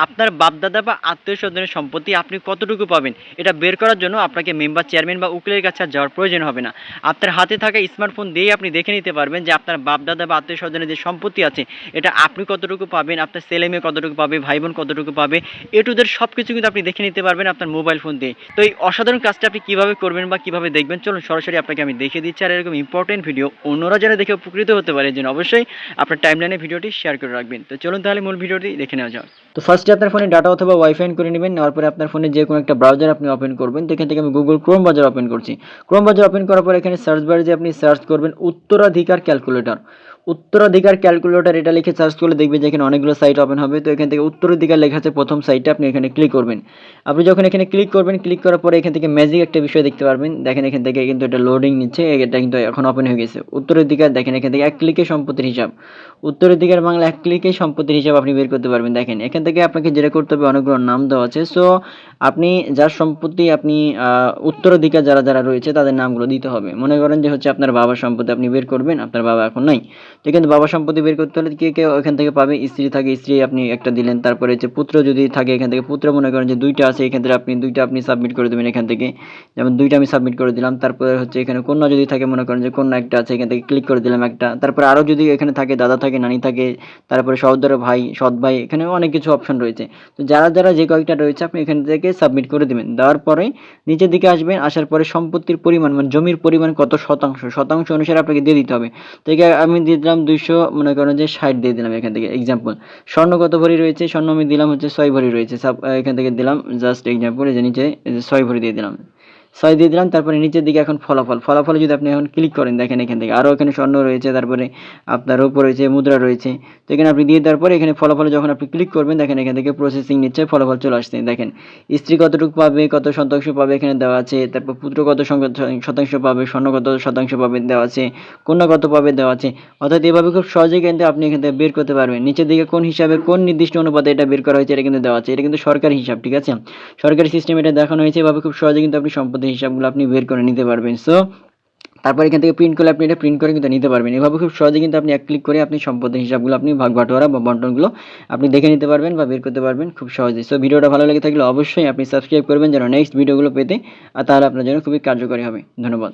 আপনার বাপদাদা বা আত্মীয়-স্বজনের সম্পত্তি আপনি কতটুকু পাবেন, এটা বের করার জন্য আপনাকে মেম্বার, চেয়ারম্যান বা উকিলের কাছে আর যাওয়ার প্রয়োজন হবে না। আপনার হাতে থাকা স্মার্টফোন দিয়েই আপনি দেখে নিতে পারবেন যে আপনার বাপদাদা বা আত্মীয়-স্বজনের যে সম্পত্তি আছে, এটা আপনি কতটুকু পাবেন, আপনার ছেলে-মেয়ে কতটুকু পাবে, ভাই-বোন কতটুকু পাবে, এ টু জেড সবকিছু কিন্তু আপনি দেখে নিতে পারবেন আপনার মোবাইল ফোন দিয়ে। তো এই অসাধারণ কাজটা আপনি কিভাবে করবেন বা কিভাবে দেখবেন, চলুন সরাসরি আপনাকে আমি দেখিয়ে দিচ্ছি। আর এরকম ইম্পর্টেন্ট ভিডিও অন্যরা যেন দেখে উপকৃত হতে পারে, এর জন্য অবশ্যই আপনার টাইমলাইনে ভিডিওটি শেয়ার করে রাখবেন। তো চলুন তাহলে মূল ভিডিওটি দেখে নেওয়া যাক। তো ফার্স্টে আপনার ফোনে ডাটা অথবা ওয়াইফাই অন করে নেবেন। নেওয়ার পরে আপনার ফোনে যে কোনো একটা ব্রাউজার আপনি ওপেন করবেন। তো এখান থেকে আমি গুগল ক্রোম ব্রাউজার ওপেন করছি। ক্রোম ব্রাউজার ওপেন করার পরে এখানে সার্চ বারে যে আপনি সার্চ করবেন উত্তরাধিকার ক্যালকুলেটর। উত্তরাধিকার ক্যালকুলেটর এটা লিখে সার্চ করলে দেখবেন যে এখানে অনেকগুলো সাইট ওপেন হবে। তো এখান থেকে উত্তরাধিকার লেখা আছে প্রথম সাইটে, আপনি এখানে ক্লিক করবেন। আপনি যখন এখানে ক্লিক করবেন, ক্লিক করার পরে এখান থেকে ম্যাজিক একটা বিষয় দেখতে পারবেন। দেখেন এখান থেকে কিন্তু এটা লোডিং নিচ্ছে, এটা কিন্তু এখন ওপেন হয়ে গেছে। উত্তরাধিকার দেখেন এখান থেকে এক ক্লিকে সম্পত্তির হিসাব। উত্তরাধিকার বাংলা এক ক্লিকে সম্পত্তির হিসাব আপনি বের করতে পারবেন। দেখেন এখান থেকে আপনাকে যেটা করতে হবে, অনেকগুলো নাম দেওয়া আছে। সো আপনি যার সম্পত্তি আপনি উত্তরাধিকার যারা যারা রয়েছে তাদের নামগুলো দিতে হবে। মনে করেন যে হচ্ছে আপনার বাবার সম্পত্তি আপনি বের করবেন, আপনার বাবা এখন নাই। তো কিন্তু বাবার সম্পত্তি বের করতে হলে কে কে এখান থেকে পাবে, স্ত্রী থাকে স্ত্রী আপনি একটা দিলেন। তারপরে হচ্ছে পুত্র যদি থাকে এখান থেকে পুত্র, মনে করেন যে দুইটা আছে এখান থেকে আপনি দুইটা আপনি সাবমিট করে দেবেন এখান থেকে। যেমন দুইটা আমি সাবমিট করে দিলাম। তারপরে হচ্ছে এখানে কন্যা যদি থাকে, মনে করেন যে কন্যা একটা আছে, এখান থেকে ক্লিক করে দিলাম একটা। তারপরে আরও যদি এখানে থাকে দাদা থাকে, নানি থাকে, তারপরে সহোদর ভাই, সৎ ভাই, এখানে অনেক কিছু অপশন রয়েছে। তো যারা যারা যে কয়েকটা রয়েছে আপনি এখান থেকে সাবমিট করে দেবেন। দেওয়ার পরে নিচের দিকে আসবেন, আসার পরে সম্পত্তির পরিমাণ মানে জমির পরিমাণ কত শতাংশ, শতাংশ অনুসারে আপনাকে দিয়ে দিতে হবে। তো আমি দিয়ে দিলাম 200, মনে করেন যে 60 দিয়ে দিলাম এখান থেকে এক্সাম্পল। স্বর্ণ কত ভরি রয়েছে, স্বর্ণ আমি দিলাম হচ্ছে 6 ভরি রয়েছে। এখান থেকে দিলাম জাস্ট এক্সাম্পল, এই যে নিচে 6 ভরি দিয়ে দিলাম। 6 দিয়ে দিলাম। তারপরে নিচের দিকে এখন ফলাফলে যদি আপনি এখন ক্লিক করেন, দেখেন এখান থেকে আরও এখানে স্বর্ণ রয়েছে, তারপরে আপনার রৌপ্য রয়েছে, মুদ্রা রয়েছে। তো এখানে আপনি দিয়ে দেওয়ার পরে এখানে ফলাফলে যখন আপনি ক্লিক করবেন, দেখেন এখান থেকে প্রসেসিং নিচ্ছে, ফলাফল চলে আসছে। দেখেন স্ত্রী কতটুকু পাবে, কত শতাংশ পাবে এখানে দেওয়া আছে। তারপর পুত্র কত শতাংশ পাবে, স্বর্ণ কত শতাংশ পাবে দেওয়া আছে, কন্যা কত পাবে দেওয়া আছে। অর্থাৎ এভাবে খুব সহজেই কিন্তু আপনি এখান থেকে বের করতে পারবেন। নিচের দিকে কোন হিসাবে কোন নির্দিষ্ট অনুপাতে এটা বের করা হয়েছে এটা কিন্তু দেওয়া আছে। এটা কিন্তু সরকারি হিসাব, ঠিক আছে? সরকারি সিস্টেম এটা দেখানো হয়েছে। এভাবে খুব সহজে কিন্তু আপনি সম্পত্তির হিসাবগুলো আপনি বের করে নিতে পারবেন। সো তারপর এখান থেকে প্রিন্ট করলে আপনি এটা প্রিন্ট করে কিন্তু নিতে পারবেন। এভাবে খুব সহজে কিন্তু আপনি এক ক্লিক করে আপনি সম্পত্তির হিসাবগুলো আপনি ভাগ বাটোয়ারা বা বন্টনগুলো আপনি দেখে নিতে পারবেন বা বের করতে পারবেন খুব সহজেই। সো ভিডিওটা ভালো লেগে থাকলে অবশ্যই আপনি সাবস্ক্রাইব করবেন যেন নেক্সট ভিডিওগুলো পেতে, আর তাহলে আপনার জন্য খুবই কার্যকরী হবে। ধন্যবাদ।